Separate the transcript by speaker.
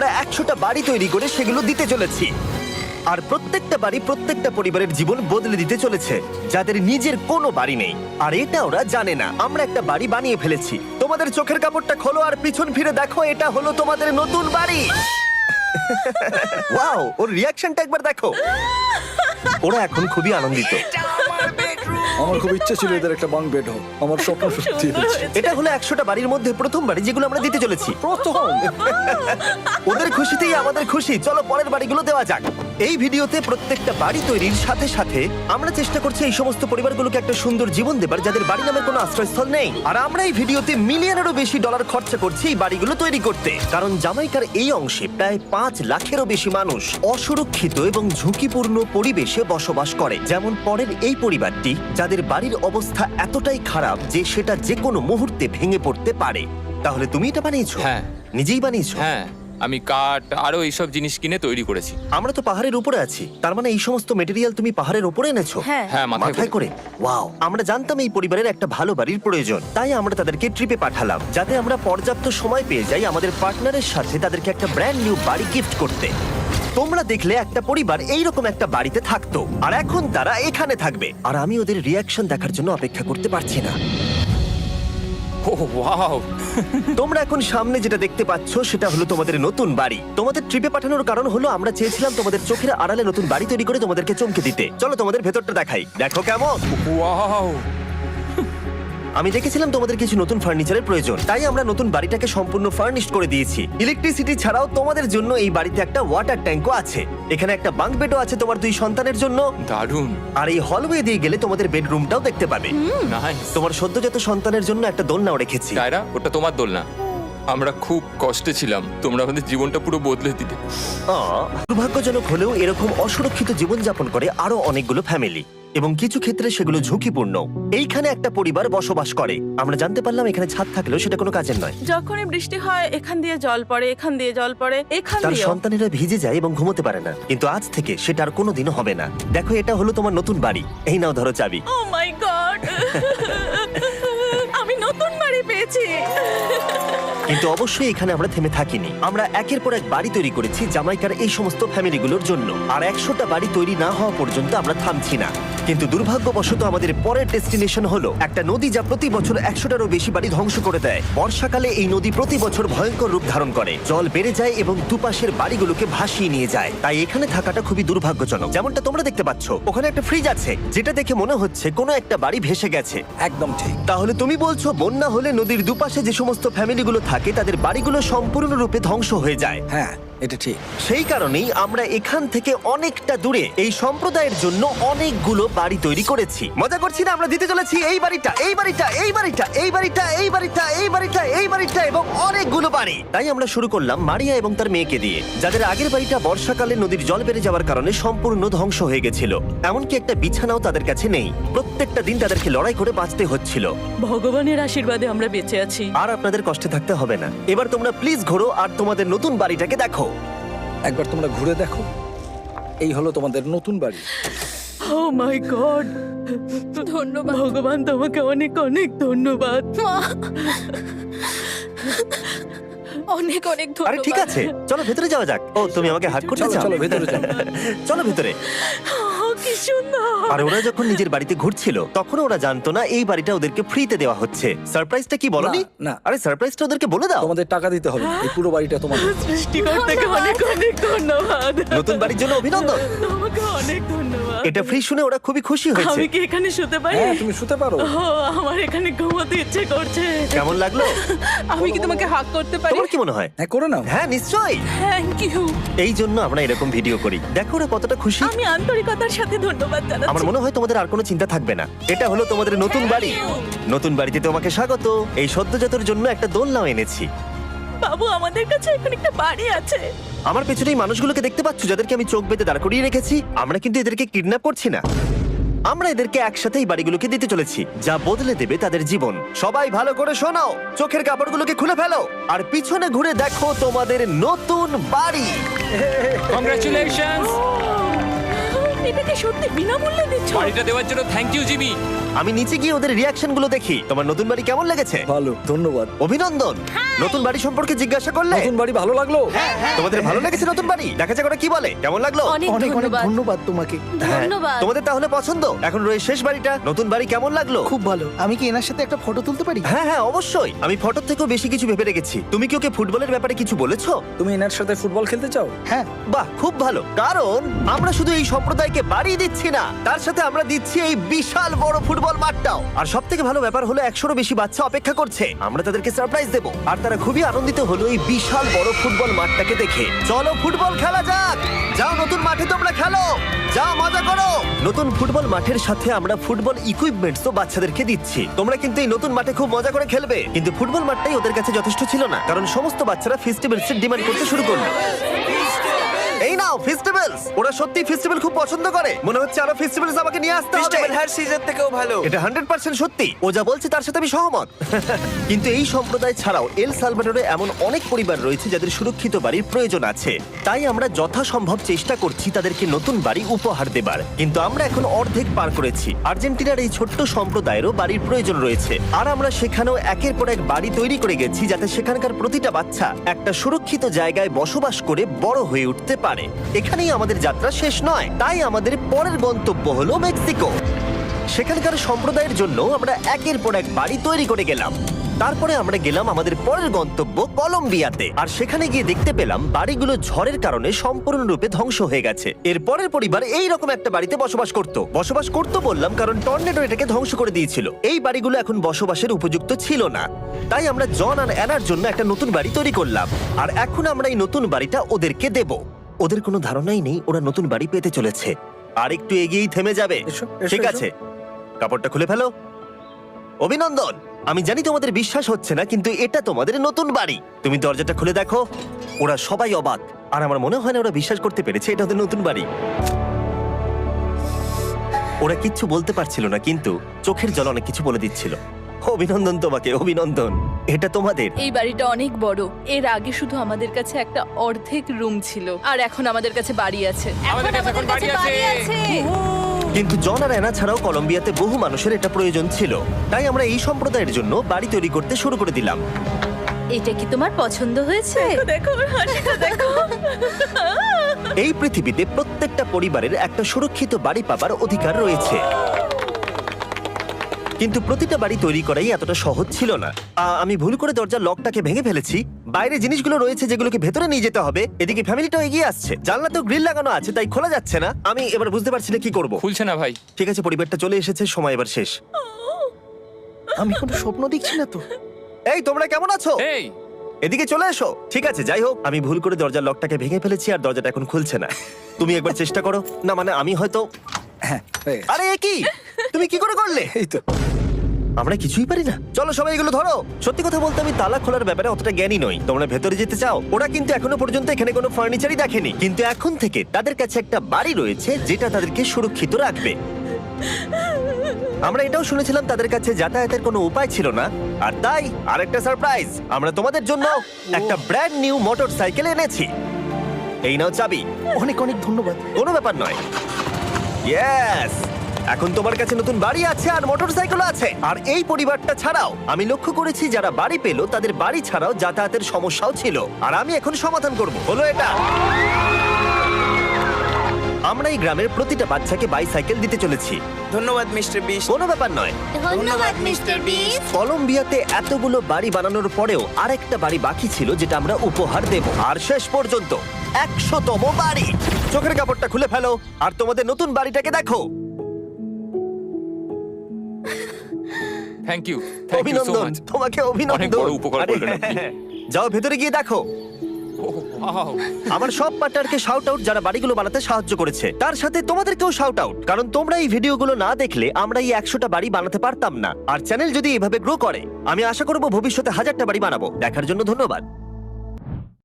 Speaker 1: আমরা 100টা বাড়ি তৈরি করে সেগুলো দিতে চলেছি। আর প্রত্যেকটা বাড়ি প্রত্যেকটা পরিবারের জীবন বদলে দিতে চলেছে যাদের নিজের কোনো বাড়ি নেই। আর এটা ওরা জানে না। আমরা একটা বাড়ি বানিয়ে ফেলেছি। তোমাদের চোখের কাপড়টা খোলো আর পিছন ফিরে দেখো, এটা হলো তোমাদের নতুন বাড়ি। ওয়াও, ওর রিয়াকশনটা একবার দেখো। ওরা এখন খুবই আনন্দিত।
Speaker 2: আমার খুব ইচ্ছে ছিল এদের একটা বাঙ্ক বেড হোক, আমার স্বপ্ন সত্যি হয়েছে।
Speaker 1: এটা হলো 100টা বাড়ির মধ্যে প্রথম বাড়ি যেগুলো আমরা দিতে চলেছি।
Speaker 2: প্রথম
Speaker 1: ওদের খুশিতেই আমাদের খুশি। চলো পরের বাড়িগুলো দেওয়া যাক। এই ভিডিওতে প্রত্যেকটা বাড়ি তৈরির সাথে সাথে আমরা চেষ্টা করছি এই সমস্ত পরিবারগুলোকে একটা সুন্দর জীবন দেবার যাদের বাড়ি নামের কোনো আশ্রয়স্থল নেই। আর আমরা এই ভিডিওতে মিলিয়নেরও বেশি ডলার খরচা করছি এই বাড়িগুলো তৈরি করতে, কারণ জামাইকার এই অংশে প্রায় 5 লাখেরও বেশি মানুষ অসুরক্ষিত এবং ঝুঁকিপূর্ণ পরিবেশে বসবাস করে। যেমন পরের এই পরিবারটি, যাদের বাড়ির অবস্থা এতটাই খারাপ যে সেটা যে কোনো মুহূর্তে ভেঙে পড়তে পারে। তাহলে তুমি এটা বানিয়েছো?
Speaker 3: হ্যাঁ।
Speaker 1: নিজেই বানিয়েছো?
Speaker 3: হ্যাঁ, আমি কাঠ আরো এইসব জিনিস কিনে তৈরি করেছি।
Speaker 1: আমরা তো পাহাড়ের উপরে আছি, তার মানে এই সমস্ত মেটেরিয়াল তুমি পাহাড়ের উপরে এনেছো?
Speaker 4: হ্যাঁ।
Speaker 3: হ্যাঁ,
Speaker 1: মাথায় করে। ওয়াও, আমরা জানতাম এই পরিবারের একটা ভালো বাড়ির প্রয়োজন, তাই আমরা তাদেরকে ট্রিপে পাঠালাম যাতে আমরা পর্যাপ্ত সময় পেয়ে যাই আমাদের পার্টনারের সাথে তাদেরকে একটা ব্র্যান্ড নিউ বাড়ি গিফট করতে। তোমরা দেখলে একটা পরিবার এইরকম একটা বাড়িতে থাকতো, আর এখন তারা এখানে থাকবে। আর আমি ওদের রিয়াকশন দেখার জন্য অপেক্ষা করতে পারছি না।
Speaker 3: ও ওয়াও,
Speaker 1: তোমরা এখন সামনে যেটা দেখতে পাচ্ছ সেটা হলো তোমাদের নতুন বাড়ি। তোমাদের ট্রিপে পাঠানোর কারণ হলো আমরা চেয়েছিলাম তোমাদের চোখের আড়ালে নতুন বাড়ি তৈরি করে তোমাদেরকে চমকে দিতে। চলো তোমাদের ভেতরটা দেখাই, দেখো কেমন।
Speaker 3: ওয়াও।
Speaker 1: আমি দেখেছিলাম তোমাদের কিছু নতুন ফার্নিচারের প্রয়োজন, তাই আমরা নতুন বাড়িটাকে সম্পূর্ণ ফার্নিশড করে দিয়েছি। ইলেকট্রিসিটি ছাড়াও তোমাদের জন্য এই বাড়িতে একটা ওয়াটার ট্যাঙ্কও আছে। এখানে একটা বাঙ্ক বেডও আছে তোমার 2 সন্তানের জন্য।
Speaker 3: দারুণ।
Speaker 1: আর এই হলওয়ে দিয়ে গেলে তোমাদের বেডরুমটাও দেখতে পাবে।
Speaker 3: নাইস।
Speaker 1: তোমার সদ্যজাত সন্তানের জন্য একটা দোলনাও রেখেছি।
Speaker 3: টায়রা, ওটা তোমার দোলনা। আমরা খুব কষ্টে ছিলাম, তোমরা আমাদের জীবনটা পুরো বদলে দিলে।
Speaker 1: দুর্ভাগ্যজনক হলেও এরকম অসুরক্ষিত জীবনযাপন করে আরো অনেকগুলো ফ্যামিলি, এবং কিছু ক্ষেত্রে সেগুলো ঝুঁকিপূর্ণ। এইখানে একটা পরিবার বসবাস করে। আমরা জানতে পারলাম এখানে ছাদ থাকলেও সেটা কোনো কাজের নয়।
Speaker 4: যখনই বৃষ্টি হয় এখান দিয়ে জল পড়ে, এখান দিয়ে জল পড়ে, এখান
Speaker 1: তার
Speaker 4: দিয়ে।
Speaker 1: সন্তানেরা ভিজে যায় এবং ঘুমোতে পারে না, কিন্তু আজ থেকে সেটা আর কোনোদিনও হবে না। দেখো, এটা হলো তোমার নতুন বাড়ি। এই নাও, ধরো চাবি।
Speaker 4: ও মাই গড, আমি নতুন বাড়ি পেয়েছি।
Speaker 1: কিন্তু অবশ্যই এখানে আমরা থেমে থাকিনি। আমরা একের পর এক বাড়ি তৈরি করেছি জামাইকার এই সমস্ত ফ্যামিলিগুলোর জন্য। আর 100টা বাড়ি তৈরি না হওয়া পর্যন্ত আমরা থামছি না। কিন্তু দুর্ভাগ্যবশত আমাদের পরের ডেস্টিনেশন হলো একটা নদী যা প্রতি বছর 100টারও বেশি বাড়ি ধ্বংস করে দেয়। বর্ষাকালে এই নদী প্রতি বছর ভয়ঙ্কর রূপ ধারণ করে, জল বেড়ে যায় এবং দুপাশের বাড়িগুলোকে ভাসিয়ে নিয়ে যায়। তাই এখানে থাকাটা খুবই দুর্ভাগ্যজনক। যেমনটা তোমরা দেখতে পাচ্ছ, ওখানে একটা ফ্রিজ আছে যেটা দেখে মনে হচ্ছে কোনো একটা বাড়ি ভেসে গেছে।
Speaker 2: একদম ঠিক।
Speaker 1: তাহলে তুমি বলছো বন্যা হলে নদীর দুপাশে যে সমস্ত ফ্যামিলিগুলো থাকে তাদের বাড়িগুলো সম্পূর্ণরূপে ধ্বংস হয়ে যায়।
Speaker 2: হ্যাঁ, এটা ঠিক।
Speaker 1: সেই কারণেই আমরা এখান থেকে অনেকটা দূরে এই সম্প্রদায়ের জন্য অনেকগুলো বাড়ি তৈরি করেছি। মজা করছি না? আমরা দিতে চলেছি এই বাড়িটা, এই বাড়িটা, এই বাড়িটা, এই বাড়িটা, এই বাড়িটা, এই বাড়িটা, এই বাড়িটা এবং অনেকগুলো বাড়ি। তাই আমরা শুরু করলাম মারিয়া এবং তার মেয়েকে দিয়ে, যাদের আগের বাড়িটা বর্ষাকালে নদীর জল বেড়ে যাওয়ার কারণে সম্পূর্ণ ধ্বংস হয়ে গেছিল। এমনকি একটা বিছানাও তাদের কাছে নেই। প্রত্যেকটা দিন তাদেরকে লড়াই করে বাঁচতে হচ্ছিল।
Speaker 4: ভগবানের আশীর্বাদে আমরা বেঁচে আছি।
Speaker 1: আর আপনাদের কষ্টে থাকতে হবে না। এবার তোমরা প্লিজ ঘোরো আর তোমাদের নতুন বাড়িটাকে দেখো।
Speaker 2: একবার তোমরা ঘুরে দেখো, এই হলো তোমাদের নতুন বাড়ি।
Speaker 4: ও মাই গড, ধন্যবাদ ভগবান, তোমাকে অনেক অনেক ধন্যবাদ। অনেক অনেক
Speaker 1: আরে
Speaker 4: ধন্যবাদ।
Speaker 1: ঠিক আছে, চলো ভেতরে যাওয়া যাক। ও, তুমি আমাকে হাত করতে
Speaker 2: চলো
Speaker 1: চাও?
Speaker 2: চলো ভেতরে যাও।
Speaker 1: চলো ভেতরে।
Speaker 4: ও, কি সুন্দর।
Speaker 1: আর ওরা যখন নিজের বাড়িতে ঘুরছিল তখন ওরা জানতো না এই বাড়িটা ওদেরকে ফ্রিতে দেওয়া হচ্ছে। সারপ্রাইজটা কি বলনি?
Speaker 2: না, না।
Speaker 1: আরে সারপ্রাইজটা ওদেরকে বলে দাও।
Speaker 2: তোমাদের টাকা দিতে হবে, এই পুরো বাড়িটা তোমাদের।
Speaker 4: সৃষ্টিকর্তাকে অনেক অনেক ধন্যবাদ।
Speaker 1: নতুন বাড়ির জন্য অভিনন্দন।
Speaker 4: তোমাকে অনেক ধন্যবাদ।
Speaker 1: এটা ফ্রি শুনে ওরা খুবই খুশি হয়েছে।
Speaker 4: আমি কি এখানে শুতে পারি?
Speaker 2: হ্যাঁ, তুমি শুতে পারো।
Speaker 4: ও, আমার এখানে ঘুমোতে ইচ্ছে করছে।
Speaker 1: কেমন লাগলো?
Speaker 4: আমি কি তোমাকে হাগ করতে পারি?
Speaker 1: তোমার কি মনে হয়?
Speaker 2: হ্যাঁ, করে নাও।
Speaker 1: হ্যাঁ, নিশ্চয়ই।
Speaker 4: Thank you.
Speaker 1: এই জন্য আমরা এরকম ভিডিও করি। দেখো ওরা কতটা খুশি।
Speaker 4: আমি আন্তরিকতার সাথে ধন্যবাদ জানাচ্ছি।
Speaker 1: আমার মনে হয় তোমাদের আর কোনো চিন্তা থাকবে না। এটা হলো তোমাদের নতুন বাড়ি। নতুন বাড়িতে তোমাকে স্বাগত। এই সদ্যজাতর জন্য একটা দোলনাও এনেছি।
Speaker 4: বাবু, আমাদের কাছে এখন একটা বাড়ি আছে।
Speaker 1: আমার পেছনে এই মানুষগুলোকে দেখতে পাচ্ছ যাদেরকে আমি চোখ বেঁধে দাঁড় করিয়ে রেখেছি? আমরা কিন্তু এদেরকে কিডন্যাপ করছি না। আমরা এদেরকে একসাথে এই বাড়িগুলোকে দিতে চলেছি, যা বদলে দেবে তাদের জীবন। সবাই ভালো করে শোনাও, চোখের কাপড়গুলোকে খুলে ফেলো আর পিছনে ঘুরে দেখো তোমাদের নতুন বাড়ি।
Speaker 3: কংগ্রাচুলেশনস।
Speaker 4: এটাকে সত্যি বিনামূল্যে দিচ্ছ?
Speaker 3: বাড়িটা দেওয়ার জন্য থ্যাংক ইউ জিমি।
Speaker 1: আমি নিচে গিয়ে ওদের রিয়াকশন গুলো দেখি। তোমার নতুন বাড়ি কেমন লেগেছে?
Speaker 2: ভালো, ধন্যবাদ।
Speaker 1: অভিনন্দন। নতুন বাড়ি সম্পর্কে জিজ্ঞাসা করলে?
Speaker 2: নতুন বাড়ি ভালো লাগলো?
Speaker 1: তোমাদের ভালো লেগেছে নতুন বাড়ি? দেখা যাক ওরা কি বলে। কেমন লাগলো?
Speaker 4: অনেক
Speaker 2: অনেক অনেক
Speaker 4: ধন্যবাদ।
Speaker 2: ধন্যবাদ তোমাকে।
Speaker 1: হ্যাঁ,
Speaker 4: ধন্যবাদ।
Speaker 1: তোমাদের তাহলে পছন্দ। এখন রয়েছে শেষ বাড়িটা। নতুন বাড়ি কেমন লাগলো?
Speaker 5: খুব ভালো। আমি কি এনার সাথে একটা ফটো তুলতে পারি?
Speaker 1: হ্যাঁ হ্যাঁ অবশ্যই। আমি ফটোর থেকেও বেশি কিছু ভেবে রেখেছি। তুমি কি ওকে ফুটবলের ব্যাপারে কিছু বলেছো?
Speaker 2: তুমি এনার সাথে ফুটবল খেলতে চাও?
Speaker 5: হ্যাঁ।
Speaker 1: বাহ, খুব ভালো। কারণ আমরা শুধু এই সম্প্রদায়কে বাড়ি দিচ্ছি না, তার সাথে আমরা দিচ্ছি এই বিশাল বড় ফুটবল মাঠটাও। আর সব থেকে ভালো ব্যাপার হলো 100-রও বেশি বাচ্চা অপেক্ষা করছে। আমরা তাদেরকে সারপ্রাইজ দেবো, আর তারা খুবই আনন্দিত হলো এই বিশাল বড় ফুটবল মাঠটাকে দেখে। চলো ফুটবল খেলা যাক। যাও নতুন মাঠে তোমরা খেলো, যাও মজা করো। নতুন ফুটবল মাঠের সাথে আমরা ফুটবল ইকুইপমেন্টসও বাচ্চাদেরকে দিচ্ছি। তোমরা কিন্তু এই নতুন মাঠে খুব মজা করে খেলবে। কিন্তু ফুটবল মাঠটাই ওদের কাছে যথেষ্ট ছিল না, কারণ সমস্ত বাচ্চারা ফেস্টিভ্যালস এর ডিমান্ড করতে শুরু করলো। এই নাও ফেস্টিভ্যালস। ওরা সত্যি ফেস্টিভ্যাল খুব পছন্দ করে। মনে হচ্ছে আরো ফেস্টিভ্যালস আমাকে নিয়ে আসতে হবে।
Speaker 5: হ্যার সিজন থেকেও ভালো।
Speaker 1: এটা 100% সত্যি। ও যা বলছে তার সাথে আমি সহমত। কিন্তু এই সম্প্রদায় ছাড়াও এল সালভাডোরে এমন অনেক পরিবার রয়েছে যাদের সুরক্ষিত বাড়ির প্রয়োজন আছে। তাই আমরা যথাসম্ভব চেষ্টা করছি তাদেরকে নতুন বাড়ি উপহার দেবার। কিন্তু আমরা এখন অর্ধেক পার করেছি। আর্জেন্টিনার এই ছোট্ট সম্প্রদায়েরও বাড়ির প্রয়োজন রয়েছে, আর আমরা সেখানেও একের পর এক বাড়ি তৈরি করে গেছি যাতে সেখানকার প্রতিটা বাচ্চা একটা সুরক্ষিত জায়গায় বসবাস করে বড় হয়ে উঠতে পারে। এখানেই আমাদের যাত্রা শেষ নয়, তাই আমাদের পরের গন্তব্য হলো মেক্সিকো। সেখানকার সম্প্রদায়ের জন্য আমরা একের পর এক বাড়ি তৈরি করে গেলাম। তারপরে আমরা গেলাম আমাদের পরের গন্তব্য কলম্বিয়াতে, আর সেখানে গিয়ে দেখতে পেলাম বাড়িগুলো ঝড়ের কারণে সম্পূর্ণরূপে ধ্বংস হয়ে গেছে। এর পরের পরিবার এই রকম একটা বাড়িতে বসবাস করতো বললাম কারণ টর্নেডো এটাকে ধ্বংস করে দিয়েছিল। এই বাড়িগুলো এখন বসবাসের উপযুক্ত ছিল না, তাই আমরা জন আর অ্যানার জন্য একটা নতুন বাড়ি তৈরি করলাম। আর এখন আমরা এই নতুন বাড়িটা ওদেরকে দেব। ওদের কোনো ধারণাই নেই ওরা নতুন বাড়ি পেতে চলেছে। আর একটু এগিয়েই থেমে যাবে।
Speaker 2: এসো, এসো,
Speaker 1: ঠিক
Speaker 2: এসো।
Speaker 1: আছে, কাপড়টা খুলে ফেলো। অভিনন্দন। আমি জানি তোমাদের বিশ্বাস হচ্ছে না, কিন্তু এটা তোমাদের নতুন বাড়ি। তুমি দরজাটা খুলে দেখো। ওরা সবাই অবাক, আর আমার মনে হয় না ওরা বিশ্বাস করতে পেরেছে এটা ওদের নতুন বাড়ি। ওরা কিচ্ছু বলতে পারছিল না, কিন্তু চোখের জল অনেক কিছু বলে দিচ্ছিল। অভিনন্দন তোমাকে, অভিনন্দন। এটা তোমাদের।
Speaker 4: এই বাড়িটা অনেক বড়। এর আগে শুধু আমাদের কাছে একটা অর্ধেক রুম ছিল, আর এখন আমাদের কাছে বাড়ি আছে।
Speaker 3: আমাদের কাছে এখন বাড়ি আছে।
Speaker 1: কিন্তু জন আর অ্যানা ছাড়াও কলম্বিয়াতে বহু মানুষের এটা প্রয়োজন ছিল, তাই আমরা এই সম্প্রদায়ের জন্য বাড়ি তৈরি করতে শুরু করে দিলাম।
Speaker 6: এটা কি তোমার পছন্দ হয়েছে?
Speaker 4: দেখো ওর হাসিটা দেখো।
Speaker 1: এই পৃথিবীতে প্রত্যেকটা পরিবারের একটা সুরক্ষিত বাড়ি পাবার অধিকার রয়েছে, কিন্তু প্রতিটা বাড়ি তৈরি করাই এতটা সহজ ছিল না। আমি ভুল করে দরজার লকটাকে ভেঙে ফেলেছি। বাইরে জিনিসগুলো রয়েছে যেগুলোকে ভেতরে নিয়ে যেতে হবে। এদিকে ফ্যামিলিটাও এগিয়ে আসছে। জানলাতেও গ্রিল লাগানো আছে, তাই খোলা যাচ্ছে না। আমি এবার বুঝতে পারছি না কি করব।
Speaker 3: খুলছে না ভাই।
Speaker 1: ঠিক আছে, পরিবারটা চলে এসেছে, সময় এবার শেষ।
Speaker 5: আমি কোনো স্বপ্ন দেখছি না তো।
Speaker 1: এই তোমরা কেমন আছো?
Speaker 3: এই
Speaker 1: এদিকে চলে এসো। ঠিক আছে, যাই হোক, আমি ভুল করে দরজার লকটাকে ভেঙে ফেলেছি আর দরজাটা এখন খুলছে না। তুমি একবার চেষ্টা করো না, মানে আমি হয়তো।
Speaker 2: হ্যাঁ, হয়ে গেছে।
Speaker 1: আরে এ কি, তুমি কি করে করলে?
Speaker 2: এই তো।
Speaker 1: আমরা কিছুই পারি না। চলো সবাই এগুলো ধরো। সত্যি কথা বলতে আমি তালা খোলার ব্যাপারে অতটা জ্ঞানী নই। তোমরা ভেতরে যেতে চাও? ওরা কিন্তু এখনো পর্যন্ত এখানে কোনো ফার্নিচারই দেখেনি, কিন্তু এখন থেকে তাদের কাছে একটা বাড়ি রয়েছে যেটা তাদেরকে সুরক্ষিত রাখবে। আমরা এটাও শুনেছিলাম তাদের কাছে যাতায়াতের কোনো উপায় ছিল না, আর তাই আরেকটা সারপ্রাইজ, আমরা তোমাদের জন্য একটা ব্র্যান্ড নিউ মোটরসাইকেল এনেছি। এই নাও চাবি।
Speaker 5: অনেক অনেক ধন্যবাদ।
Speaker 1: কোনো ব্যাপার নয়। ইয়েস, এখন তোমার কাছে নতুন বাড়ি আছে আর মোটরসাইকেল আছে। আর এই পরিবারটা ছাড়াও আমি লক্ষ্য করেছি যারা বাড়ি পেল তাদের বাড়ি ছাড়াও যাতায়াতের সমস্যাও ছিল, আর আমি এখন সমাধান করব। হলো এটা। আমরা এই গ্রামের প্রতিটা বাচ্চাকে বাইসাইকেল দিতে চলেছি।
Speaker 5: ধন্যবাদ মিস্টার বিশ।
Speaker 1: কোনো ব্যাপার নয়।
Speaker 6: ধন্যবাদ মিস্টার বিস্ট।
Speaker 1: কলম্বিয়াতে এতগুলো বাড়ি বানানোর পরেও আরেকটা বাড়ি বাকি ছিল যেটা আমরা উপহার দেব। আর শেষ পর্যন্ত 100তম বাড়ি। চোখের কাপড়টা খুলে ফেলো আর তোমাদের নতুন বাড়িটাকে দেখো।
Speaker 3: Thank you, thank you so
Speaker 1: অভিনন্দন
Speaker 3: মাচ।
Speaker 1: তোমাকে,
Speaker 3: অনেক
Speaker 1: অভিনন্দন।
Speaker 3: বড় উপকার
Speaker 1: আরে,
Speaker 3: করলেন আপনি।
Speaker 1: যাও ভেতরে গিয়ে দেখো। আমার সব পার্টনারকে শাউট আউট যারা বাড়িগুলো বানাতে সাহায্য করেছে। তার সাথে তোমাদেরকেও শাউট আউট, কারণ তোমরা এই ভিডিওগুলো না দেখলে আমরা এই 100টা বাড়ি বানাতে পারতাম না। আর চ্যানেল যদি এভাবে গ্রো করে, আমি আশা করব ভবিষ্যতে 1000টা বাড়ি বানাবো। দেখার জন্য ধন্যবাদ।